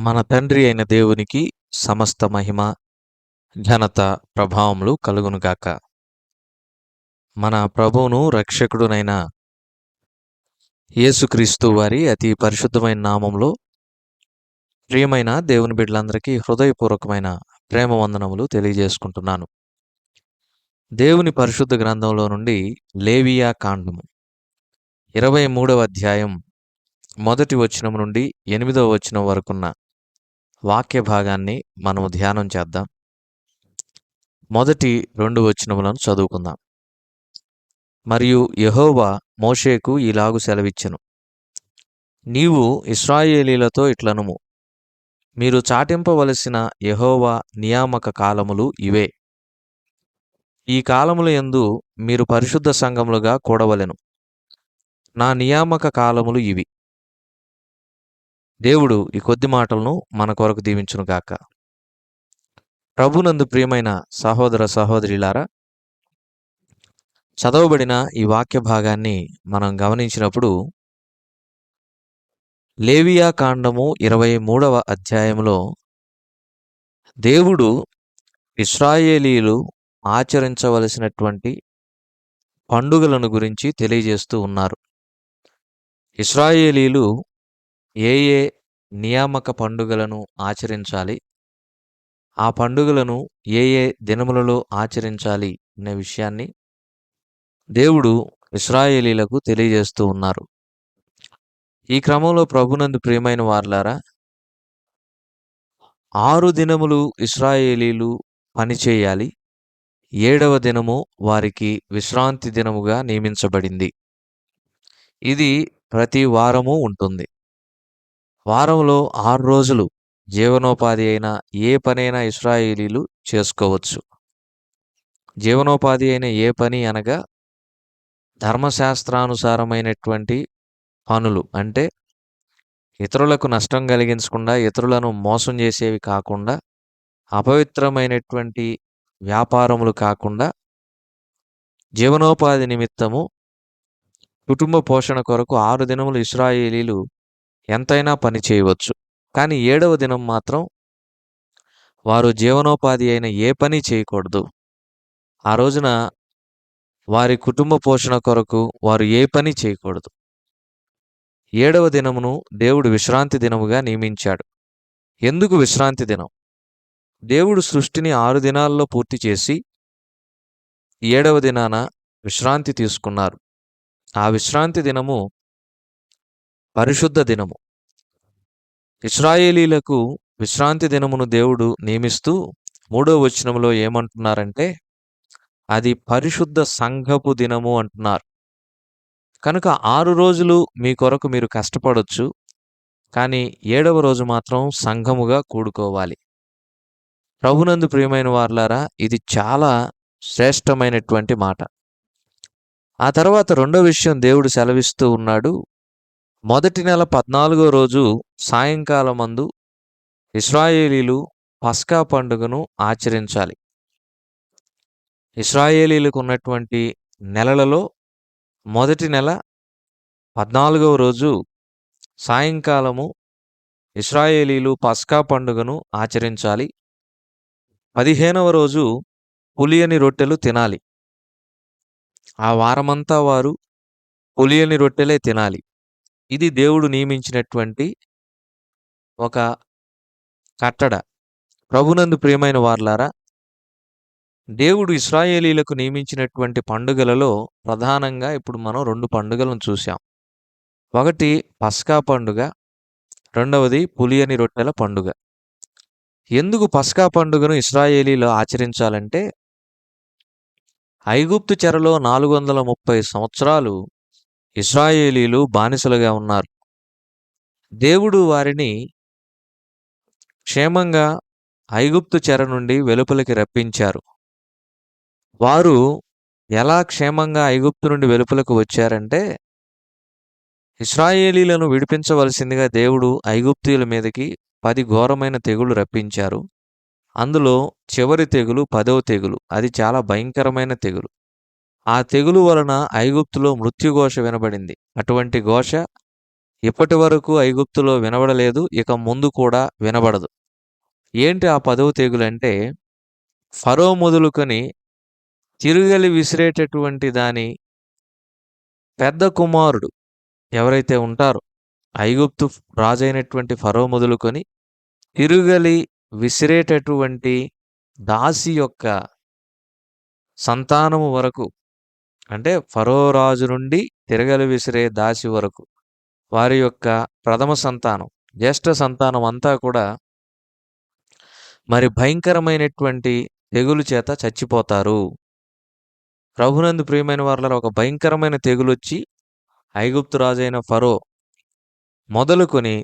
మన తండ్రి అయిన దేవునికి సమస్త మహిమ, ఘనత, ప్రభావములు కలుగునుగాక. మన ప్రభువును రక్షకుడునైన యేసుక్రీస్తు వారి అతి పరిశుద్ధమైన నామంలో ప్రియమైన దేవుని బిడ్డలందరికీ హృదయపూర్వకమైన ప్రేమ వందనములు తెలియజేసుకుంటున్నాను. దేవుని పరిశుద్ధ గ్రంథంలో నుండి లేవియా కాండము 23వ అధ్యాయం 1వ వచనం నుండి 8వ వచనం వరకున్న వాక్య భాగాన్ని మనము ధ్యానం చేద్దాం. మొదటి 2 వచనములను చదువుకుందాం. మరియు యెహోవా మోషేకు ఇలాగు సెలవిచ్చెను, నీవు ఇశ్రాయేలీలతో ఇట్లనుము, మీరు చాటింపవలసిన యెహోవా నియామక కాలములు ఇవే. ఈ కాలముల యందు మీరు పరిశుద్ధ సంఘములుగా కూడవలెను. నా నియామక కాలములు ఇవి. దేవుడు ఈ కొద్ది మాటలను మన కొరకు దీవించునుగాక. ప్రభునందు ప్రియమైన సహోదర సహోదరులారా, చదవబడిన ఈ వాక్య భాగాన్ని మనం గమనించినప్పుడు లేవియా కాండము 23వ అధ్యాయంలో దేవుడు ఇశ్రాయేలీయులు ఆచరించవలసినటువంటి పండుగలను గురించి తెలియజేస్తూ ఉన్నారు. ఇశ్రాయేలీయులు ఏ ఏ నియామక పండుగలను ఆచరించాలి, ఆ పండుగలను ఏ ఏ దినములలో ఆచరించాలి అనే విషయాన్ని దేవుడు ఇశ్రాయేలీయులకు తెలియజేస్తూ ఉన్నారు. ఈ క్రమంలో ప్రభునందు ప్రియమైన వారలారా, 6 దినములు ఇశ్రాయేలీయులు పనిచేయాలి. 7వ దినము వారికి విశ్రాంతి దినముగా నియమించబడింది. ఇది ప్రతి వారము ఉంటుంది. వారంలో 6 రోజులు జీవనోపాధి అయిన ఏ పనైనా ఇశ్రాయేలీయులు చేసుకోవచ్చు. జీవనోపాధి అయిన ఏ పని అనగా ధర్మశాస్త్రానుసారమైనటువంటి పనులు, అంటే ఇతరులకు నష్టం కలిగించకుండా, ఇతరులను మోసం చేసేవి కాకుండా, అపవిత్రమైనటువంటి వ్యాపారములు కాకుండా, జీవనోపాధి నిమిత్తము కుటుంబ పోషణ కొరకు 6 దినములు ఇశ్రాయేలీయులు ఎంతైనా పని చేయవచ్చు. కానీ 7వ దినం మాత్రం వారు జీవనోపాధి అయిన ఏ పని చేయకూడదు. ఆ రోజున వారి కుటుంబ పోషణ కొరకు వారు ఏ పని చేయకూడదు. 7వ దినమును దేవుడు విశ్రాంతి దినముగా నియమించాడు. ఎందుకు విశ్రాంతి దినం? దేవుడు సృష్టిని 6 దినాల్లో పూర్తి చేసి 7వ దినాన విశ్రాంతి తీసుకున్నారు. ఆ విశ్రాంతి దినము పరిశుద్ధ దినము. ఇశ్రాయేలీలకు విశ్రాంతి దినమును దేవుడు నియమిస్తూ 3వ వచనంలో ఏమంటున్నారంటే, అది పరిశుద్ధ సంఘపు దినము అంటున్నారు. కనుక 6 రోజులు మీ కొరకు మీరు కష్టపడొచ్చు, కానీ 7వ రోజు మాత్రం సంఘముగా కూడుకోవాలి. ప్రభునందు ప్రియమైన వారలారా, ఇది చాలా శ్రేష్టమైనటువంటి మాట. ఆ తర్వాత 2వ విషయం దేవుడు సెలవిస్తూ ఉన్నాడు. మొదటి నెల 14వ రోజు సాయంకాలమందు ఇశ్రాయేలీలు పస్కా పండుగను ఆచరించాలి. ఇశ్రాయేలీలకు ఉన్నటువంటి నెలలలో మొదటి నెల 14వ రోజు సాయంకాలము ఇశ్రాయేలీలు పస్కా పండుగను ఆచరించాలి. 15వ రోజు పులియని రొట్టెలు తినాలి. ఆ వారమంతా వారు పులియని రొట్టెలే తినాలి. ఇది దేవుడు నియమించినటువంటి ఒక కట్టడ. ప్రభునందు ప్రియమైన వారలారా, దేవుడు ఇశ్రాయేలీలకు నియమించినటువంటి పండుగలలో ప్రధానంగా ఇప్పుడు మనం 2 పండుగలను చూసాం. ఒకటి పస్కా పండుగ, రెండవది పులియని రొట్టెల పండుగ. ఎందుకు పస్కా పండుగను ఇశ్రాయేలీలు ఆచరించాలంటే, ఐగుప్తు చెరలో 430 సంవత్సరాలు ఇశ్రాయేలీలు బానిసలుగా ఉన్నారు. దేవుడు వారిని క్షేమంగా ఐగుప్తు చెర నుండి వెలుపలికి రప్పించారు. వారు ఎలా క్షేమంగా ఐగుప్తు నుండి వెలుపలకు వచ్చారంటే, ఇశ్రాయేలీలను విడిపించవలసిందిగా దేవుడు ఐగుప్తీయుల మీదకి 10 ఘోరమైన తెగుళ్లు రప్పించారు. అందులో చివరి తెగులు 10వ తెగులు. అది చాలా భయంకరమైన తెగులు. ఆ తెగులు వలన ఐగుప్తులో మృత్యుఘోష వినబడింది. అటువంటి ఘోష ఇప్పటి వరకు ఐగుప్తులో వినబడలేదు. ఇక ముందు కూడా వినబడదు. ఏంటి ఆ 10వ తెగులంటే, ఫరో మొదలుకొని తిరుగలి విసిరేటటువంటి దాని పెద్ద కుమారుడు ఎవరైతే ఉంటారో, ఐగుప్తు రాజైనటువంటి ఫరో మొదలుకొని తిరుగలి విసిరేటటువంటి దాసి యొక్క సంతానము వరకు, అంటే ఫరో రాజు నుండి తిరగలి విసిరే దాసి వరకు వారి యొక్క ప్రథమ సంతానం, జ్యేష్ఠ సంతానం అంతా కూడా మరి భయంకరమైనటువంటి తెగులు చేత చచ్చిపోతారు. ప్రభునందు ప్రియమైన వారలారా, ఒక భయంకరమైన తెగులొచ్చి ఐగుప్తు రాజైన ఫరో మొదలుకొని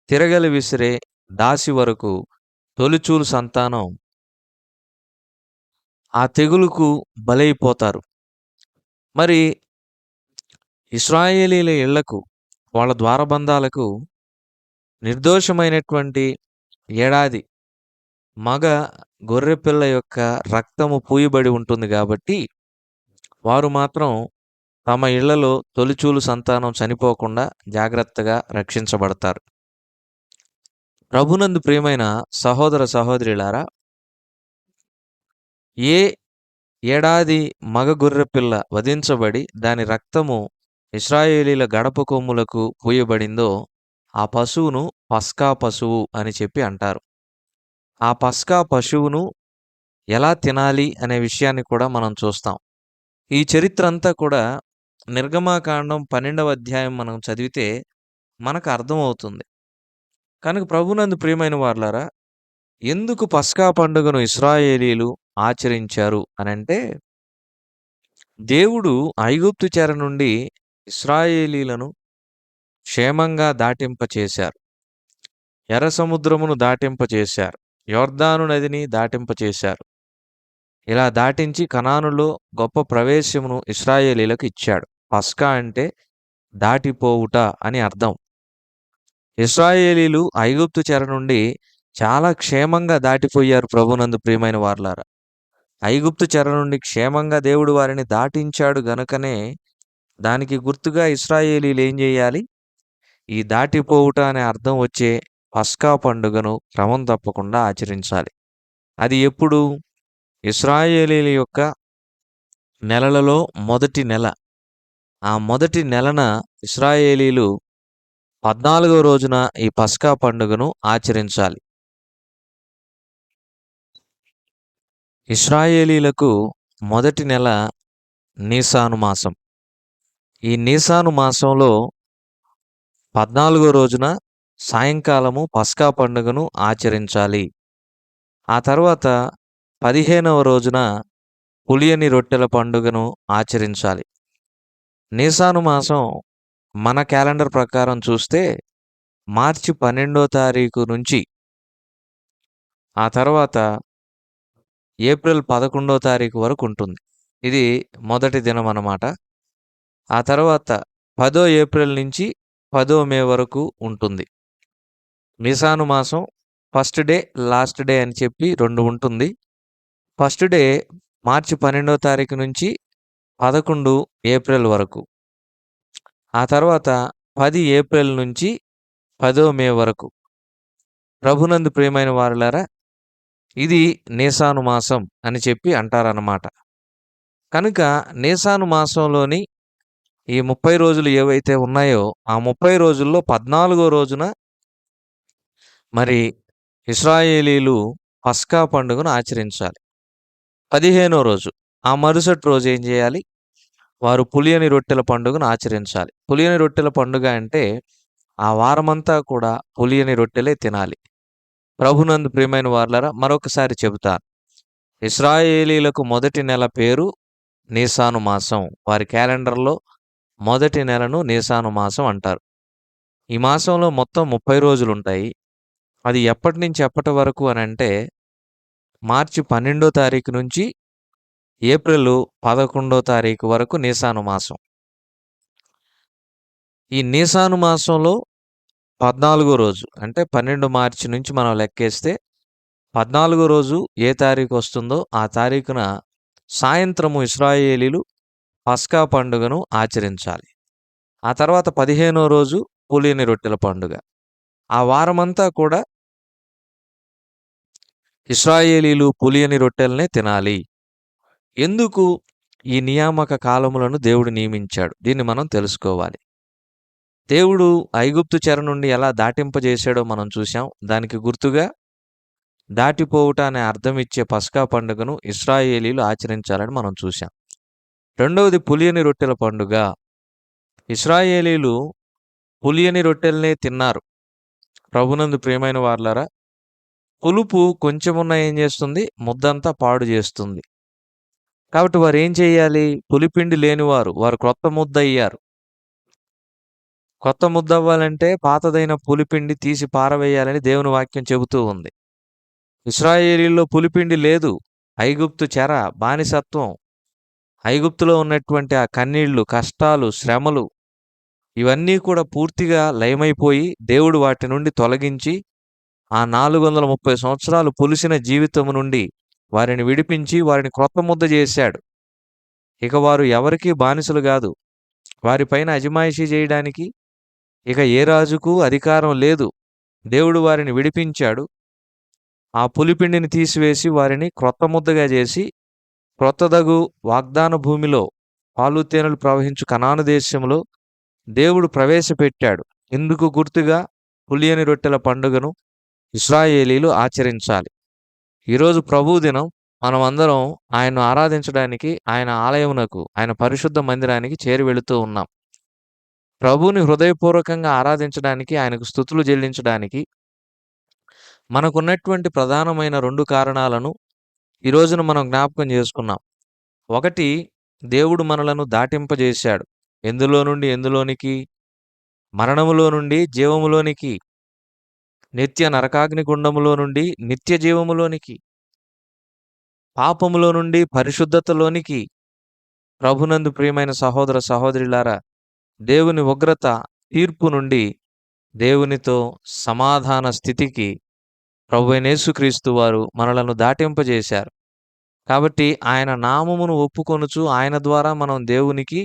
తిరగలి విసిరే దాసి వరకు తొలిచూలు సంతానం ఆ తెగులుకు బలైపోతారు. మరి ఇశ్రాయేలీల ఇళ్లకు, వాళ్ళ ద్వారబంధాలకు నిర్దోషమైనటువంటి ఏడాది మగ గొర్రెపిల్ల యొక్క రక్తము పూయబడి ఉంటుంది కాబట్టి, వారు మాత్రం తమ ఇళ్లలో తొలిచూలు సంతానం చనిపోకుండా జాగ్రత్తగా రక్షించబడతారు. ప్రభునందు ప్రియమైన సహోదర సహోదరులారా, ఏ ఏడాది మగ గొర్రెపిల్ల వధించబడి దాని రక్తము ఇశ్రాయేలీల గడప కొమ్ములకు పూయబడిందో, ఆ పశువును పస్కా పశువు అని చెప్పి అంటారు. ఆ పస్కా పశువును ఎలా తినాలి అనే విషయాన్ని కూడా మనం చూస్తాం. ఈ చరిత్ర అంతా కూడా నిర్గమాకాండం 12వ అధ్యాయం మనం చదివితే మనకు అర్థమవుతుంది. కనుక ప్రభునందు ప్రియమైన వారలారా, ఎందుకు పస్కా పండుగను ఇశ్రాయేలీలు ఆచరించారు అనంటే, దేవుడు ఐగుప్తు చెర నుండి ఇశ్రాయేలీలను క్షేమంగా దాటింపచేశారు. ఎర్ర సముద్రమును దాటింపచేశారు. యొర్దాను నదిని దాటింపచేశారు. ఇలా దాటించి కనానులో గొప్ప ప్రవేశమును ఇశ్రాయేలీలకు ఇచ్చాడు. పస్కా అంటే దాటిపోవుట అని అర్థం. ఇశ్రాయేలీలు ఐగుప్తు చెర నుండి చాలా క్షేమంగా దాటిపోయారు. ప్రభునందు ప్రియమైన వారలారా, ఐగుప్తు చెర నుండి క్షేమంగా దేవుడు వారిని దాటించాడు గనుకనే దానికి గుర్తుగా ఇశ్రాయేలీలు ఏం చేయాలి? ఈ దాటిపోవుట అనే అర్థం వచ్చే పస్కా పండుగను క్రమం తప్పకుండా ఆచరించాలి. అది ఎప్పుడు? ఇశ్రాయేలీల యొక్క నెలలలో మొదటి నెల. ఆ మొదటి నెలన ఇశ్రాయేలీలు 14వ రోజున ఈ పస్కా పండుగను ఆచరించాలి. ఇశ్రాయేలీలకు మొదటి నెల నీసాను మాసం. ఈ నీసాను మాసంలో 14వ రోజున సాయంకాలము పస్కా పండుగను ఆచరించాలి. ఆ తర్వాత 15వ రోజున పులియని రొట్టెల పండుగను ఆచరించాలి. నీసాను మాసం మన క్యాలెండర్ ప్రకారం చూస్తే మార్చి 12వ తారీఖు నుంచి ఆ తర్వాత ఏప్రిల్ 11వ తారీఖు వరకు ఉంటుంది. ఇది మొదటి దినం అన్నమాట. ఆ తర్వాత 10వ ఏప్రిల్ నుంచి 10వ మే వరకు ఉంటుంది. నీసాను మాసం ఫస్ట్ డే, లాస్ట్ డే అని చెప్పి 2 ఉంటుంది. ఫస్ట్ డే మార్చి 12వ తారీఖు నుంచి 11 ఏప్రిల్ వరకు. ఆ తర్వాత 10 ఏప్రిల్ నుంచి 10వ మే వరకు. ప్రభునందు ప్రియమైన వారలారా, ఇది నీసాను మాసం అని చెప్పి అంటారన్నమాట. కనుక నీసాను మాసంలోని ఈ 30 రోజులు ఏవైతే ఉన్నాయో, ఆ 30 రోజుల్లో 14వ రోజున మరి ఇశ్రాయేలీలు పస్కా పండుగను ఆచరించాలి. 15వ రోజు, ఆ మరుసటి రోజు ఏం చేయాలి? వారు పులియని రొట్టెల పండుగను ఆచరించాలి. పులియని రొట్టెల పండుగ అంటే ఆ వారమంతా కూడా పులియని రొట్టెలే తినాలి. ప్రభునందు ప్రియమైన వారలారా, మరొకసారి చెబుతాను. ఇశ్రాయేలీలకు మొదటి నెల పేరు నీసాను మాసం. వారి క్యాలెండర్లో మొదటి నెలను నీసాను మాసం అంటారు. ఈ మాసంలో మొత్తం 30 రోజులుంటాయి. అది ఎప్పటి నుంచి ఎప్పటి వరకు అనంటే, మార్చి 12వ తారీఖు నుంచి ఏప్రిల్ 11వ తారీఖు వరకు నీసాను మాసం. ఈ నీసాను మాసంలో 14వ రోజు అంటే 12 మార్చి నుంచి మనం లెక్కేస్తే 14వ రోజు ఏ తారీఖు వస్తుందో ఆ తారీఖున సాయంత్రము ఇశ్రాయేలీలు పస్కా పండుగను ఆచరించాలి. ఆ తర్వాత 15వ రోజు పులియని రొట్టెల పండుగ. ఆ వారమంతా కూడా ఇశ్రాయేలీలు పులియని రొట్టెలనే తినాలి. ఎందుకు ఈ నియామక కాలములను దేవుడు నియమించాడు? దీన్ని మనం తెలుసుకోవాలి. దేవుడు ఐగుప్తు చెర నుండి ఎలా దాటింపజేశాడో మనం చూసాం. దానికి గుర్తుగా దాటిపోవుట అనే అర్థం ఇచ్చే పస్కా పండుగను ఇశ్రాయేలీలు ఆచరించాలని మనం చూసాం. రెండవది పులియని రొట్టెల పండుగ. ఇశ్రాయేలీలు పులియని రొట్టెలనే తిన్నారు. ప్రభునందు ప్రియమైన వారలారా, పులుపు కొంచెమున్న ఏం చేస్తుంది? ముద్దంతా పాడు చేస్తుంది. కాబట్టి వారు ఏం చేయాలి? పులిపిండి లేనివారు, వారు క్రొత్త ముద్ద అయ్యారు. కొత్త ముద్ద అవ్వాలంటే పాతదైన పులిపిండి తీసి పారవేయాలని దేవుని వాక్యం చెబుతూ ఉంది. ఇశ్రాయేలీల్లో పులిపిండి లేదు. ఐగుప్తు చెర, బానిసత్వం, ఐగుప్తులో ఉన్నటువంటి ఆ కన్నీళ్లు, కష్టాలు, శ్రమలు ఇవన్నీ కూడా పూర్తిగా లయమైపోయి దేవుడు వాటి నుండి తొలగించి ఆ 430 సంవత్సరాలు పులిసిన జీవితం నుండి వారిని విడిపించి వారిని క్రొత్త ముద్ద చేశాడు. ఇక వారు ఎవరికీ బానిసలు కాదు. వారిపైన అజమాయిషీ చేయడానికి ఇక ఏ రాజుకు అధికారం లేదు. దేవుడు వారిని విడిపించాడు. ఆ పులిపిండిని తీసివేసి వారిని క్రొత్త ముద్దగా చేసి క్రొత్తదగు వాగ్దాన భూమిలో పాలు తేనెలు ప్రవహించు కనాను దేశంలో దేవుడు ప్రవేశపెట్టాడు. ఇందుకు గుర్తుగా పులియని రొట్టెల పండుగను ఇశ్రాయేలీలు ఆచరించాలి. ఈరోజు ప్రభు దినం. మనమందరం ఆయన్ను ఆరాధించడానికి ఆయన ఆలయమునకు, ఆయన పరిశుద్ధ మందిరానికి చేరి వెళుతూ ఉన్నాం. ప్రభువుని హృదయపూర్వకంగా ఆరాధించడానికి, ఆయనకు స్తుతులు చెల్లించడానికి మనకున్నటువంటి ప్రధానమైన 2 కారణాలను ఈ రోజున మనం జ్ఞాపకం చేసుకున్నాం. ఒకటి, దేవుడు మనలను దాటింపజేశాడు. ఎందులో నుండి ఎందులోనికి? మరణములో నుండి జీవములోనికి, నిత్య నరకాగ్ని గుండములో నుండి నిత్య జీవములోనికి, పాపములో నుండి పరిశుద్ధతలోనికి. ప్రభునందు ప్రియమైన సహోదర సహోదరులారా, దేవుని ఉగ్రత, తీర్పు నుండి దేవునితో సమాధాన స్థితికి ప్రభువైన యేసుక్రీస్తు వారు మనలను దాటింపజేశారు. కాబట్టి ఆయన నామమును ఒప్పుకొనుచు ఆయన ద్వారా మనం దేవునికి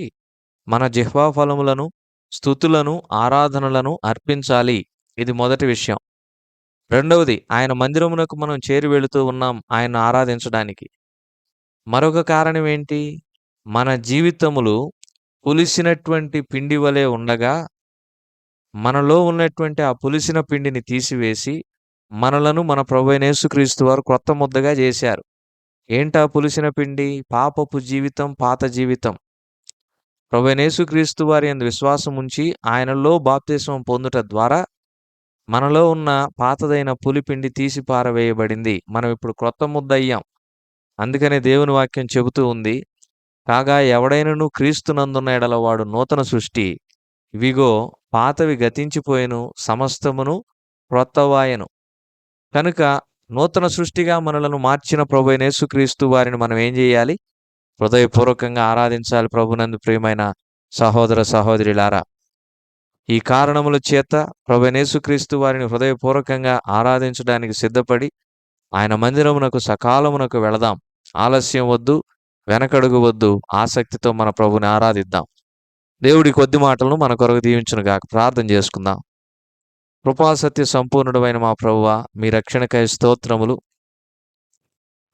మన జిహ్వా ఫలములను, స్తుతులను, ఆరాధనలను అర్పించాలి. ఇది మొదటి విషయం. రెండవది, ఆయన మందిరమునకు మనం చేరి వెళుతూ ఉన్నాం ఆయన్ను ఆరాధించడానికి. మరొక కారణం ఏంటి? మన జీవితములు పులిసినటువంటి పిండి వలె ఉండగా మనలో ఉన్నటువంటి ఆ పులిసిన పిండిని తీసివేసి మనలను మన ప్రభువైన యేసుక్రీస్తు వారు క్రొత్త ముద్దగా చేశారు. ఏంటా పులిసిన పిండి? పాపపు జీవితం, పాత జీవితం. ప్రభువైన యేసుక్రీస్తు వారి యందు విశ్వాసం ఉంచి ఆయనలో బాప్తిస్మం పొందుట ద్వారా మనలో ఉన్న పాతదైన పులిపిండి తీసి పారవేయబడింది. మనం ఇప్పుడు క్రొత్త ముద్ద అయ్యాం. అందుకనే దేవుని వాక్యం చెబుతూ ఉంది, కాగా ఎవడైనను క్రీస్తునందున్న ఎడల వాడు నూతన సృష్టి, ఇవిగో పాతవి గతించిపోయెను, సమస్తమును క్రొత్తవాయెను. కనుక నూతన సృష్టిగా మనలను మార్చిన ప్రభువైన యేసుక్రీస్తు వారిని మనం ఏం చేయాలి? హృదయపూర్వకంగా ఆరాధించాలి. ప్రభునందు ప్రియమైన సహోదర సహోదరులారా, ఈ కారణముల చేత ప్రభువైన యేసుక్రీస్తు వారిని హృదయపూర్వకంగా ఆరాధించడానికి సిద్ధపడి ఆయన మందిరమునకు సకాలమునకు వెళదాం. ఆలస్యం వద్దు, వెనకడుగు వద్దు. ఆసక్తితో మన ప్రభుని ఆరాధిద్దాం. దేవుడి కొద్ది మాటలను మన కొరకు దీవించునుగాక. ప్రార్థన చేసుకుందాం. కృపాసత్య సంపూర్ణుడైన మా ప్రభువా, మీ రక్షణకై స్తోత్రములు.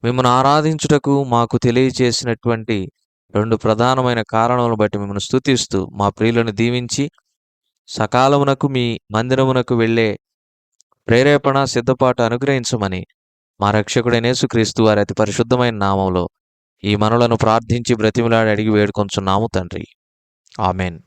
మిమ్మల్ని ఆరాధించుటకు మాకు తెలియచేసినటువంటి 2 ప్రధానమైన కారణములను బట్టి మిమ్మల్ని స్తుతిస్తూ మా ప్రియులను దీవించి సకాలమునకు మీ మందిరమునకు వెళ్ళే ప్రేరేపణ, సిద్ధపాటు అనుగ్రహించమని మా రక్షకుడైన యేసుక్రీస్తు వారి అతి పరిశుద్ధమైన నామములో ఈ మనలను ప్రార్థించి బ్రతిమిలాడి అడిగి వేడుకొంచున్నాము తండ్రి. ఆమెన్.